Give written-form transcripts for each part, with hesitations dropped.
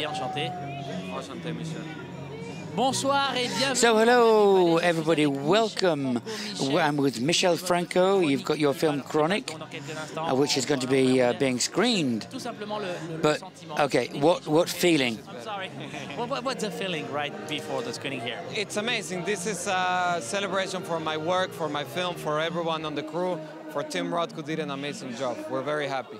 Enchanté, enchanté. Enchanté, Michel. Bonsoir et bienvenue. So hello everybody, welcome. I'm with Michel Franco. You've got your film Chronic, which is going to be being screened. But okay, what feeling? I'm sorry. What's the feeling right before the screening here? It's amazing. This is a celebration for my work, for my film, for everyone on the crew, for Tim Roth, who did an amazing job. We're very happy.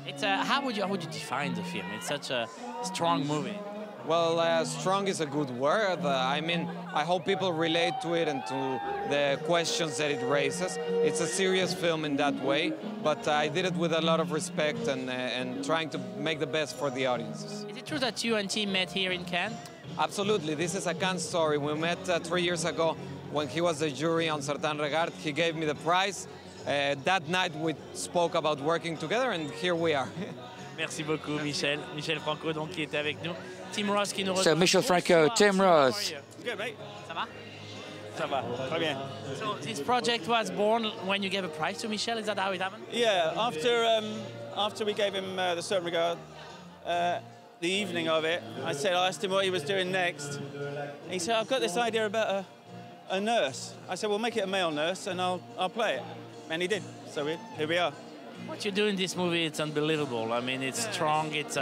It's how would you define the film? It's such a strong movie. Well, strong is a good word. I mean, I hope people relate to it and to the questions that it raises. It's a serious film in that way, but I did it with a lot of respect and trying to make the best for the audiences. Is it true that you and Tim met here in Cannes? Absolutely. This is a Cannes story. We met 3 years ago when he was the jury on Certain Regard. He gave me the prize. That night we spoke about working together, and here we are. Merci beaucoup, Michel. Michel Franco, donc, qui était avec nous. Tim Roth qui nous rejoint. So Michel Franco, Tim Roth. Good, mate. Ça va? Ça va. Très bien. So this project was born when you gave a prize to Michel. Is that how it happened? Yeah, after we gave him the Certain Regard, the evening of it, I asked him what he was doing next. And he said, I've got this idea about a nurse. I said, well, make it a male nurse and I'll play it. And he did. So here we are. What you do in this movie, it's unbelievable. I mean, it's strong, it's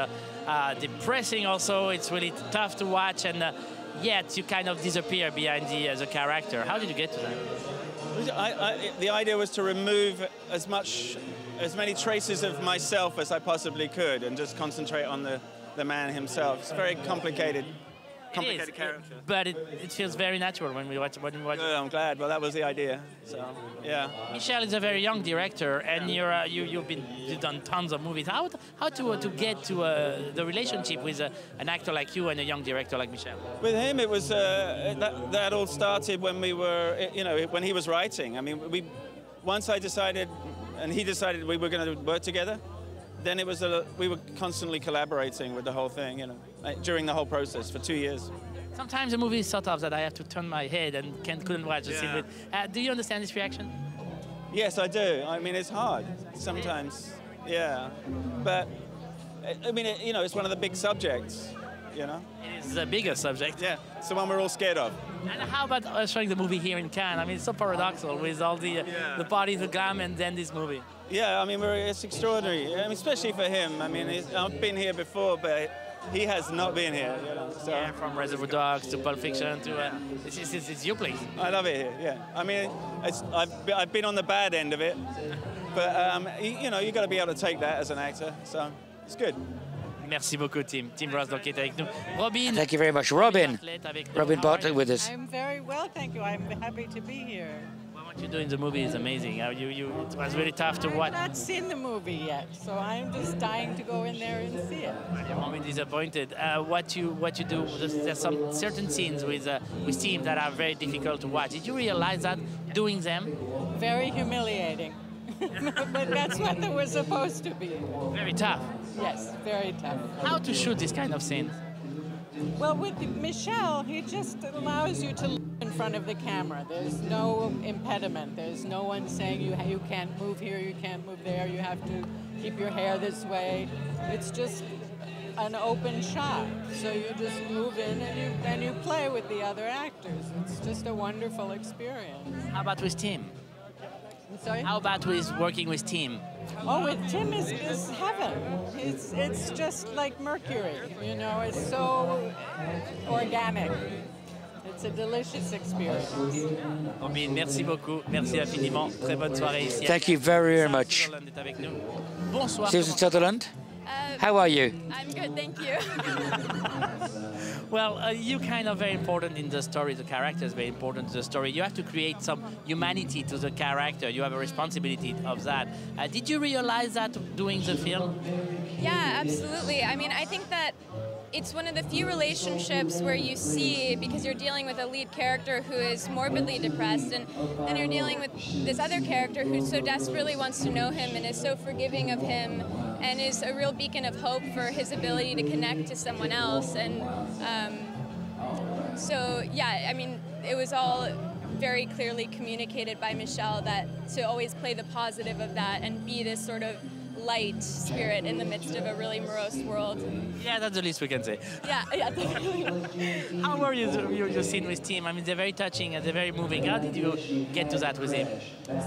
depressing also, it's really tough to watch, and yet you kind of disappear behind the character. How did you get to that? The idea was to remove as many traces of myself as I possibly could and just concentrate on the man himself. It's a very complicated character. But it feels very natural when we watch it. Good, I'm glad. Well, that was the idea. So, yeah. Michel is a very young director, and you've done tons of movies. How to get to the relationship with an actor like you and a young director like Michel? With him, it was that all started when we were, when he was writing. I mean, once I decided, and he decided we were going to work together. Then it was we were constantly collaborating with the whole thing, during the whole process for 2 years. Sometimes the movie is so tough that I have to turn my head and couldn't watch the scene. Do you understand this reaction? Yes, I do. I mean, it's hard sometimes. Yeah, but I mean, it's one of the big subjects. It is the biggest subject. Yeah, it's the one we're all scared of. And how about showing the movie here in Cannes? I mean, it's so paradoxical with all the party, the glam, and then this movie. Yeah, I mean, it's extraordinary. I mean, especially for him. I mean, I've been here before, but he has not been here. So. Yeah, from Reservoir Dogs to Pulp Fiction to it's your place. I love it here. Yeah, I mean, I've been on the bad end of it, but you got to be able to take that as an actor. So it's good. Merci beaucoup, Tim. Tim Roth, donc, qui est avec nous. Robin. Thank you very much, Robin. Robin Bartlett with us. I'm very well, thank you. I'm happy to be here. Well, what you do in the movie is amazing. It was really tough to watch. I've not seen the movie yet, so I'm just dying to go in there and see it. You won't be disappointed. What you do? There's some certain scenes with Tim that are very difficult to watch. Did you realize that doing them? Very humiliating. But that's what they were supposed to be. Very tough. Yes, very tough. How to shoot this kind of scenes? Well, with Michel, he just allows you to look in front of the camera. There's no impediment. There's no one saying you can't move here, you can't move there, you have to keep your hair this way. It's just an open shot. So you just move in and you play with the other actors. It's just a wonderful experience. How about with Tim? Sorry? How about working with Tim? Oh, with Tim is heaven. It's just like Mercury, it's so organic. It's a delicious experience. Robin, merci beaucoup. Merci infiniment. Très bonne soirée ici. Thank you very, very much. Sutherland est avec nous. Bonsoir. Susan Sutherland, how are you? I'm good, thank you. Well, you kind of very important in the story. The character is very important to the story. You have to create some humanity to the character. You have a responsibility of that. Did you realize that doing the film? Yeah, absolutely. I mean, I think that it's one of the few relationships where you see, because you're dealing with a lead character who is morbidly depressed, and then you're dealing with this other character who so desperately wants to know him and is so forgiving of him and is a real beacon of hope for his ability to connect to someone else. And so, yeah, I mean, it was all very clearly communicated by Michel that to always play the positive of that and be this sort of light spirit in the midst of a really morose world. Yeah, that's the least we can say. Yeah, definitely. How were your scene with Tim? I mean, they're very touching and they're very moving. How did you get to that with him?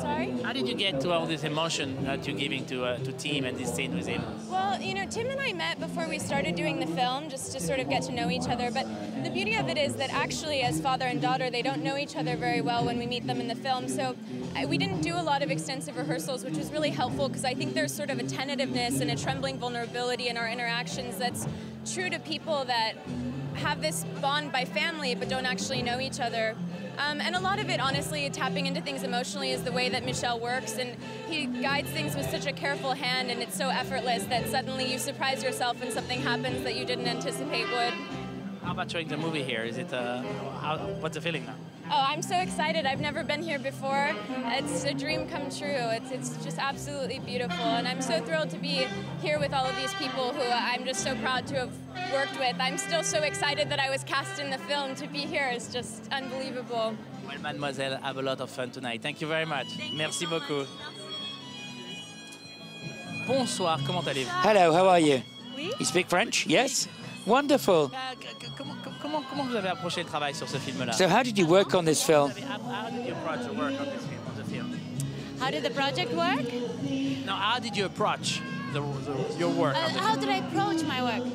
Sorry? How did you get to all this emotion that you're giving to Tim and this scene with him? Well, you know, Tim and I met before we started doing the film, just to sort of get to know each other. But the beauty of it is that actually, as father and daughter, they don't know each other very well when we meet them in the film. So we didn't do a lot of extensive rehearsals, which was really helpful because I think there's sort of a tentativeness and a trembling vulnerability in our interactions that's true to people that have this bond by family but don't actually know each other. And a lot of it, honestly, tapping into things emotionally is the way that Michel works, and he guides things with such a careful hand, and it's so effortless that suddenly you surprise yourself when something happens that you didn't anticipate would. How about showing the movie here? Is it what's the feeling now? Oh, I'm so excited. I've never been here before. It's a dream come true. It's just absolutely beautiful. And I'm so thrilled to be here with all of these people who I'm just so proud to have worked with. I'm still so excited that I was cast in the film. To be here is just unbelievable. Well, mademoiselle, have a lot of fun tonight. Thank you very much. Merci beaucoup. Bonsoir, comment allez-vous? Hello, how are you? Oui? You speak French? Yes? Wonderful. Comment vous avez approché le travail sur ce film-là? So how did you work on this film? How did you approach the work on the film? How did the project work? No, how did you approach your work? How did I approach my work?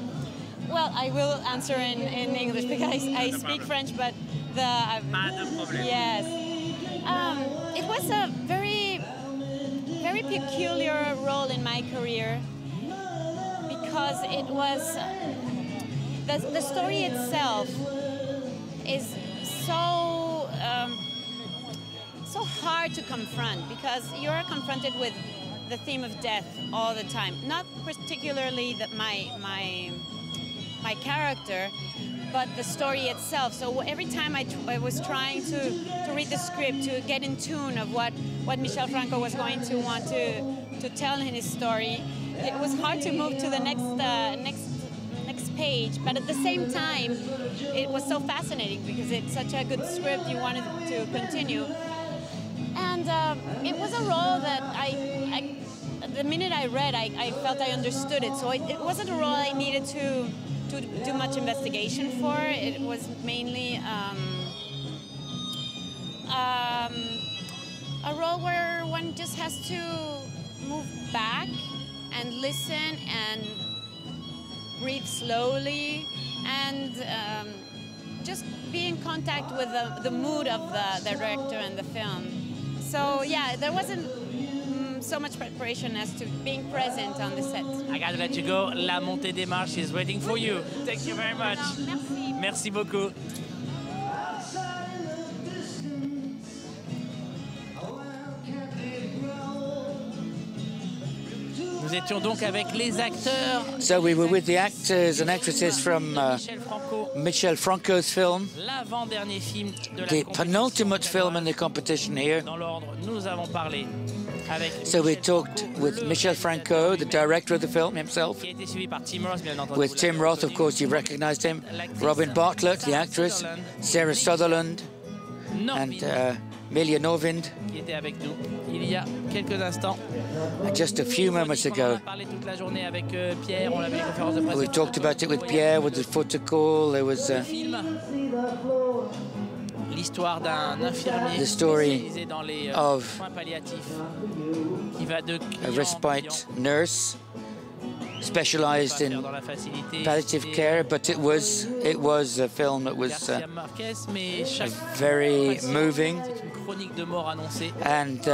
Well, I will answer in English because I speak French, but Pas de problème. yes. It was a very peculiar role in my career because it was the story itself is so hard to confront because you're confronted with the theme of death all the time. Not particularly my character, but the story itself. So every time I was trying to read the script, to get in tune of what Michel Franco was going to want to tell in his story, it was hard to move to the next page. But at the same time, it was so fascinating because it's such a good script. You wanted to continue, and it was a role that I the minute I read, I felt I understood it. So it wasn't a role I needed to do much investigation for. It was mainly a role where one just has to move back and listen and breathe slowly and just be in contact with the mood of the director and the film. So yeah, there wasn't so much preparation as to being present on the set. I gotta let you go. La montée des marches is waiting for you. Thank you very much. Merci. Merci beaucoup. Nous étions donc avec les acteurs. So we were with the actors and actresses from Michel Franco's film, L'avant-dernier film de la the compétition. penultimate film in the competition here. Dans l'ordre, nous avons parlé avec So we Michel talked Franco, with le Michel Franco, the director of the film himself, qui a été suivi par Tim Roth, bien entendu. with Tim Roth, of course, you recognized him, Robin Bartlett, the actress, Sarah Sutherland, and Norvind, qui était avec nous il y a quelques instants. just a few moments On ago. a parlé toute la journée avec Pierre, on avait les conférences de presse. We talked about it with Pierre, with the protocol. There was Film. L'histoire d'un infirmier The story spécialisé dans les of soins palliatifs qui va de a client en respite client, nurse specialized pas faire in dans la facilité. palliative care, but it was a film that was Garcia Marquez, mais chaque very patient, moving. c'est une chronique de mort annoncée. And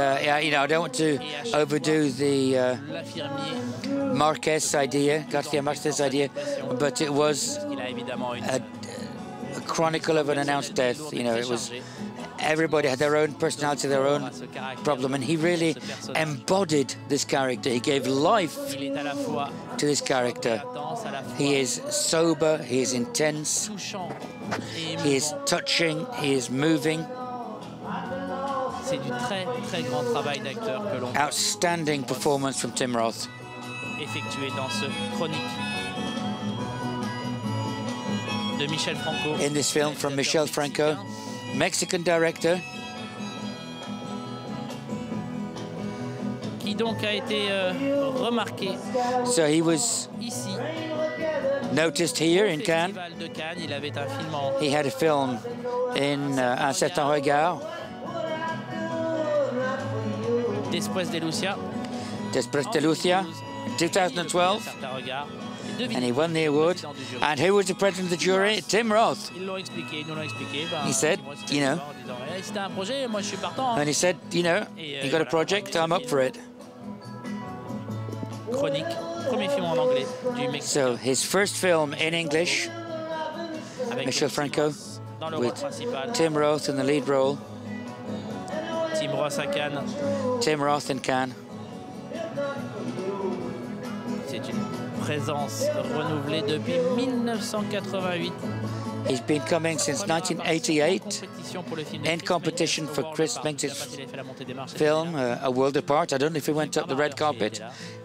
you know, I don't want to overdo the L'infirmier, Marquez idea, Garcia Marquez idea, but it was il a évidemment une a chronicle of an announced death. You know, it was everybody had their own personality, their own problem, and he really embodied this character. He gave life il est à la fois to this character. intense, à la fois He is sober, he is intense, touchant et he is émouvant. touching, he is moving. C'est du très très grand travail d'acteur que l'on Outstanding performance from Tim Roth. effectué dans ce chronique de Michel Franco. In this film from Michel Franco, Mexican director, Qui donc a été remarqué So he was ici. noticed here in Cannes. Festival de Cannes, il avait un film en He had a film in Un certain regard, Después de Lucia. Después de Lucia, in 2012, Certain regard. and he won the award. And who was the president of the jury? Tim Roth. Ils l'ont expliqué, ils nous l'ont expliqué. He said, you know, C'était un projet, moi je suis partant. and he said, you know, you got a project, I'm up for it. Chronique, premier film en anglais du Mexique. So his first film in English, Avec Michel Franco, dans le rôle with principal. Tim Roth in the lead role. Tim Roth à Cannes. Tim Roth in Cannes. C'est une présence renouvelée depuis 1988. He's been coming since 1988 Compétition pour le film in competition for Chris Minx's film, A World Apart. I don't know if he went up the red carpet.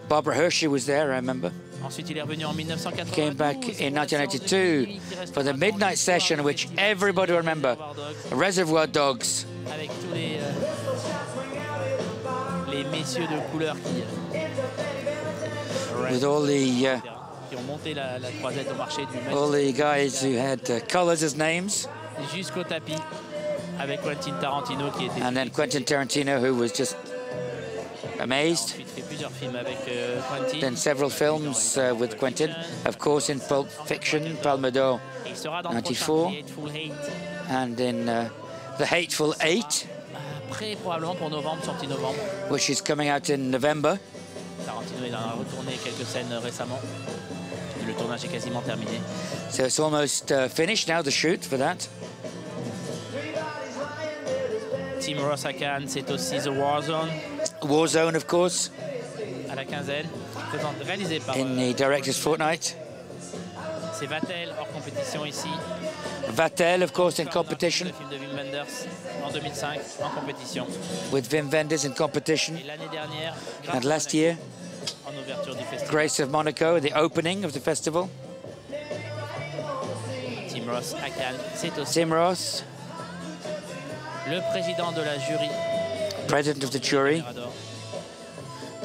Barbara Hershey was there, I remember. Ensuite, il est revenu en 1992. Came back in 1992 for the midnight session, which everybody will remember, Reservoir Dogs. Avec tous les messieurs de couleur With all the qui ont monté la croisette au marché du all the guys who had colors as names, jusqu'au tapis avec Quentin Tarantino qui était and then Quentin Tarantino, who was just amazed. ensuite fait plusieurs films avec Quentin. Then several films with Quentin, of course, in Pulp Fiction, Palme d'Or, Et il sera dans le 94, prochain Hateful Eight. and in The Hateful Eight, Prêt probablement pour novembre, sortie novembre. which is coming out in November. Tarantino il en a retourné quelques scènes récemment. Le tournage est quasiment terminé. So it's almost finished now, the shoot for that. Tim Roth à Cannes, c'est aussi The Warzone Warzone, of course, à la quinzaine, réalisé par in the Director's Fortnight. c'est Vatel hors compétition ici. Vatel, of course, in competition, Le film de Wim Wenders en 2005 en compétition. with Wim Wenders in competition. Et l'année dernière, And last year, en ouverture du festival. Grace of Monaco, the opening of the festival. Tim Roth à Cannes, c'est aussi Tim Roth, le président de la jury president of the jury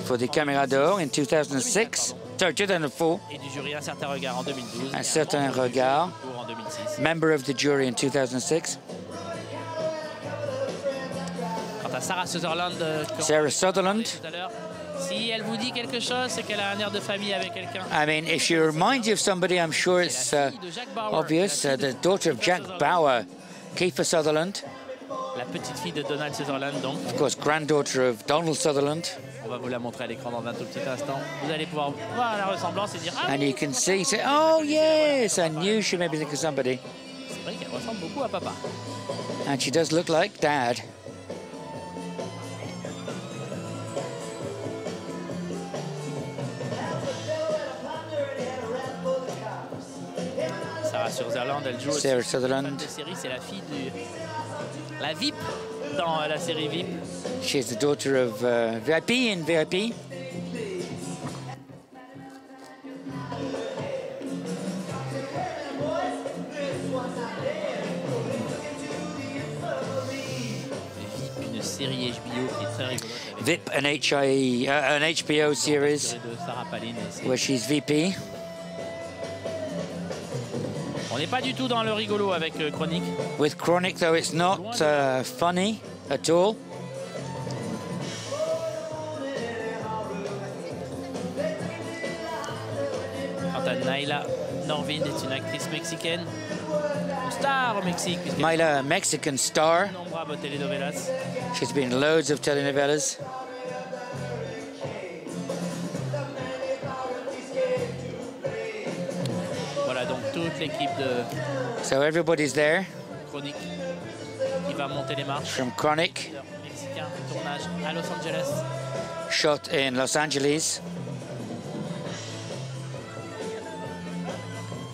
for the Caméra d'Or in 2006, sorry, 2004, et du jury Un certain regard en 2012. Un certain regard, En 2006. member of the jury in 2006. Quant à Sarah Sutherland, Sarah Sutherland, tout à l'heure, si elle vous dit quelque chose, c'est qu'elle a un air de famille avec quelqu'un. I mean, if she reminds you of somebody, I'm sure it's obvious. The daughter of Jack Bauer, Kiefer Sutherland, La petite fille de Donald Sutherland, donc. of course, granddaughter of Donald Sutherland. On va vous la montrer à l'écran dans un tout petit instant. Vous allez pouvoir voir la ressemblance et dire ah And oui, you can see, say, oh yes, I knew she made me think of somebody. c'est vrai qu'elle ressemble beaucoup à papa. And she does look like Dad. Sarah Sutherland, elle joue aussi Sarah dans Sutherland. une série, c'est la fille de la VIP dans la série VIP. She's the daughter of VIP in VIP. VIP, une série HBO qui est très rigolote avec VIP, an HBO series de Sarah Palin. Et c'est- where she's VP. On n'est pas du tout dans le rigolo avec Chronique. With Chronic, though, it's not funny at all. Quant à Nailea Norvind, est une actrice mexicaine, une star au Mexique, puisqu'elle Myla, a Mexican star. a de nombreuses telenovelas. She's been in loads of telenovelas. Voilà donc toute l'équipe de So everybody's there Chronique qui va monter les marches. from Chronic, Mexicain, tournage à Los Angeles. shot in Los Angeles.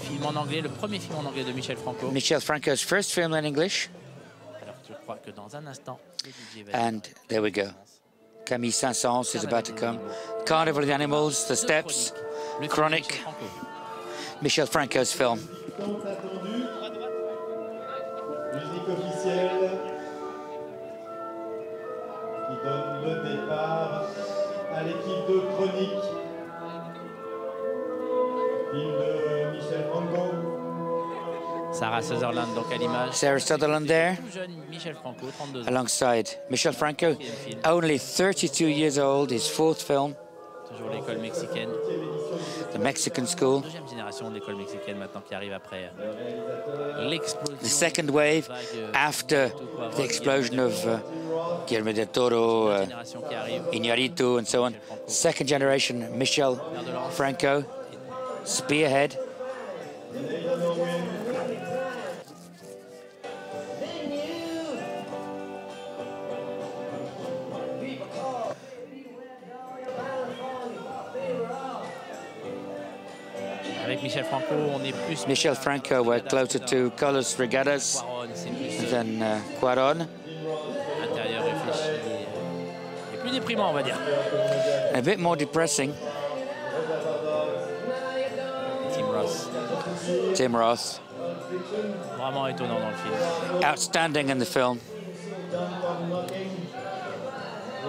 Film en anglais, le premier film en anglais de Michel Franco. Michel Franco's first film in English. Alors je crois que dans un instant, le DJ va And there we go. Camille Saint-Saëns is about to come. Carnival of the Animals, The Steps, le film de Chronic, Michel Franco. Michel Franco's film. Séquence attendue. Musique officielle qui donne le départ à l'équipe de Chronique. Film de Michel Franco. Sarah Sutherland donc à l'image. Sarah Sutherland there, Tout jeune Michel Franco, 32 ans. alongside Michel Franco, only 32 years old, his fourth film, Toujours l'école mexicaine. the Mexican School. Deuxième génération de l'école mexicaine maintenant qui arrive après l'explosion. The second wave after the explosion of Guillermo del Toro, Génération qui arrive. Iñárritu, and so on. Second generation Michel Franco, spearhead. Avec Michel Franco, on est plus. Michel Franco, we're closer to Carlos Regadas Cuarón, c'est plus than Cuarón. intérieur réfléchi et plus déprimant, on va dire. A bit more depressing. Tim Roth, Vraiment étonnant dans le film. outstanding in the film.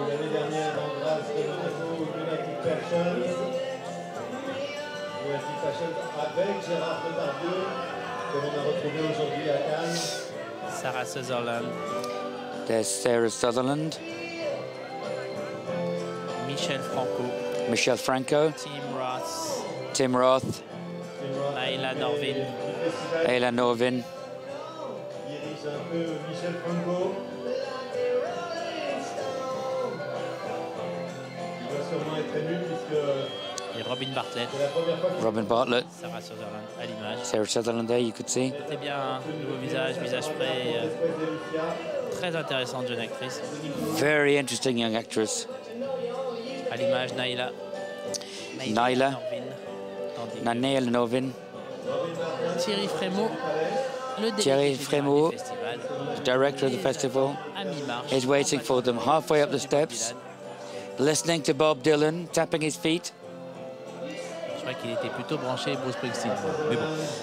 L'année dernière, dans Grâce de Monaco, United Fashion. United Fashion avec Gérard Depardieu, que l'on a retrouvé aujourd'hui à Cannes. Sarah Sutherland, There's Sarah Sutherland, Michel Franco, Michel Franco, Tim Roth, Nailea Norvind. Nailea Norvind. Dirige un peu Michel Franco. Il va sûrement être ému puisque Et Robin Bartlett, c'est la première fois qu'il Robin Bartlett, Sarah Sutherland à l'image. Sarah Sutherland there, you could see. C'était bien, nouveau visage frais, très intéressante jeune actrice. Very interesting young actress. À l'image, Nailea. Nailea. Norvind. Nailea Norvind, Thierry Frémaux, le Thierry délégué Frémaux, général du festival, the director of the festival, à mi-marche. is waiting for them halfway up the steps, listening to Bob Dylan, tapping his feet. Je crois qu'il était plutôt branché Bruce Springsteen. Mais bon,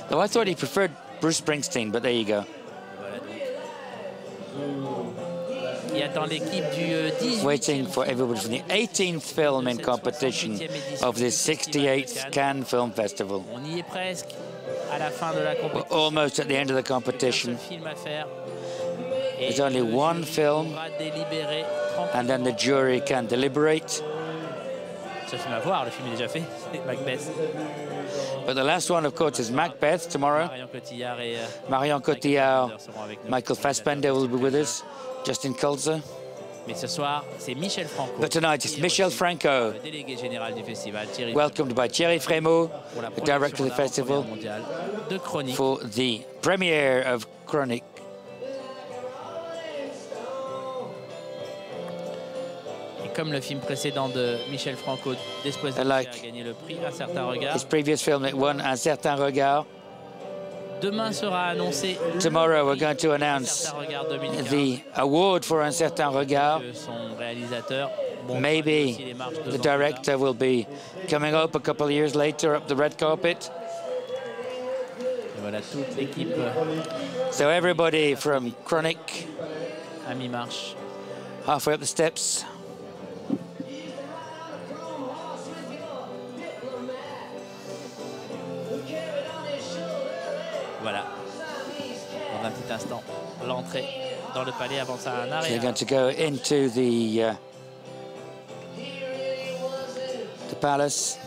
Though I thought he preferred Bruce Springsteen, but there you go. voilà donc. Il attend l'équipe du 18e. Waiting for everybody from the 18th film in competition of this 68th Cannes Film Festival. On y est presque à la fin de la We're compétition. almost at the end of the competition. Un seul film à faire. Et There's only le one jury film, pourra délibérer and then the jury can deliberate. Ce film à voir, le film est déjà fait, c'est Macbeth. But the last one, of course, is Macbeth tomorrow. Marion Cotillard et Marion Cotillard, seront avec nous. Michael Fassbender will be with us. Justin Kulzer. Mais ce soir, c'est Michel Franco. But tonight it's Michel Franco, Le délégué général du festival, Thierry welcomed by Thierry Frémaux, pour la the director of the festival, mondiale de Chronique. for the premiere of Chronic. Et comme le film précédent de Michel Franco, Despois Like a gagné le prix Un certain regard, His previous film that won Un certain regard. demain sera annoncé Tomorrow we're going to Un announce certain regard 2015 the award for Un certain regard. que son réalisateur. Bon, Maybe aussi les marches the devant director will be coming up a couple of years later up the red carpet. Et voilà toute l'équipe So everybody from Chronic, à mi-marche. halfway up the steps. Voilà. Dans un petit instant, l'entrée dans le palais avance à un They're arrêt. going to go into the palace.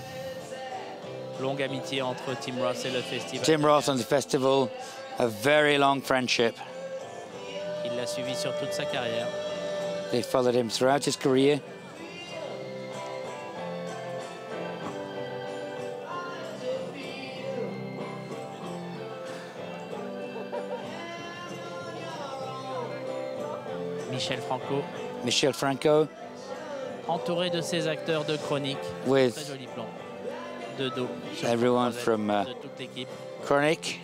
Longue amitié entre Tim Roth et le festival. Tim Roth and the festival, a very long friendship. Il l'a suivi sur toute sa carrière. They followed him throughout his career. Michel Franco, Michel Franco, entouré de ses acteurs de chronique. with Très joli plan de dos. sur everyone le from de toute l'équipe. Chronic.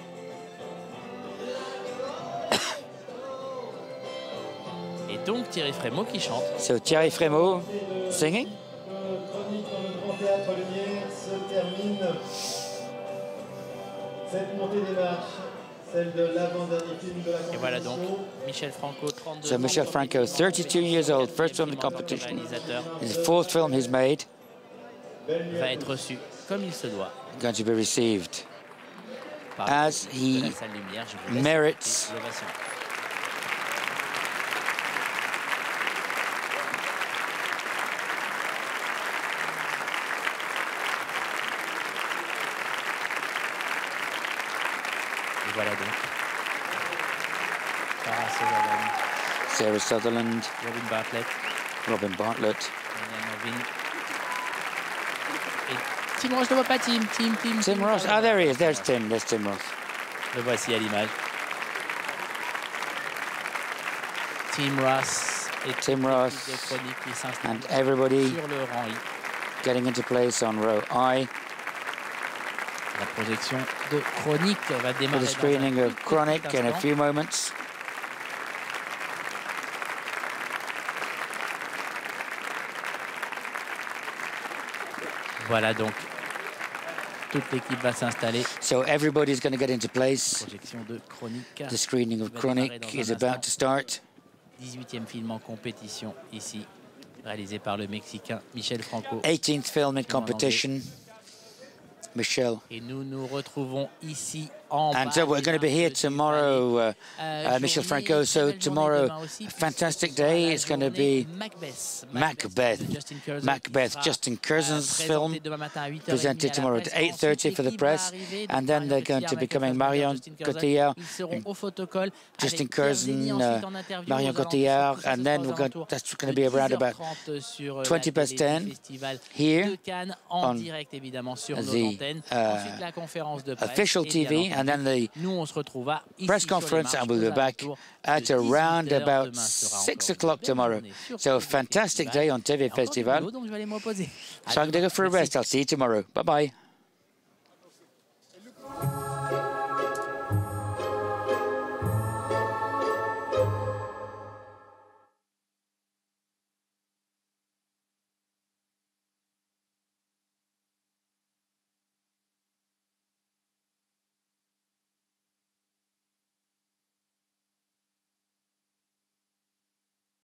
Et donc Thierry Frémaux qui chante. So Thierry Frémaux singing. Chronique dans le Grand Théâtre Lumière se termine. Cette montée des marches, celle de l'avant-dernier film de la compétition. Et voilà donc Michel Franco, 32 So ans. Michel Franco, 32 years old, first film in the competition. Réalisateur. It's the fourth film he's made. va être reçu comme il se doit going to be received par as de he la salle lumière. Je vous laisse merits écouter l'ovation. Et voilà donc Sarah Sutherland, Sarah Sutherland, Bartlett, Robin Bartlett, Norvind. Et Tim Roth, je ne vois pas Tim. Tim Roth. Ah, there he is. There's Tim Roth. Le voici à l'image. Tim Roth et Tim Roth de chronique qui s'installe and everybody sur le rang I. getting into place on row I. La projection de chronique va For démarrer the screening dans un of tout Chronic petit in a instant. few moments. Voilà donc, toute l'équipe va s'installer. So everybody's going to get into place. Projection de chronique. The screening of va démarrer Chronic dans is un about instant. to start. 18e film en compétition ici, réalisé par le Mexicain Michel Franco. 18th film in Film en anglais. competition. Michel. Et nous nous retrouvons ici en And so we're going to be here tomorrow, Michel Franco. So tomorrow, a fantastic day. It's going to be Macbeth, Justin Curzin's film, presented tomorrow at 8:30 for the press. And then they're going to be coming Marion Cotillard, Justin Curzin, Marion Cotillard, and then that's going to be around about 20 past 10 here on the official TV, and then the press conference, and we'll be back at around about 6 o'clock tomorrow. So a fantastic day on TV Festival. So I'm going to go for a rest. I'll see you tomorrow. Bye-bye.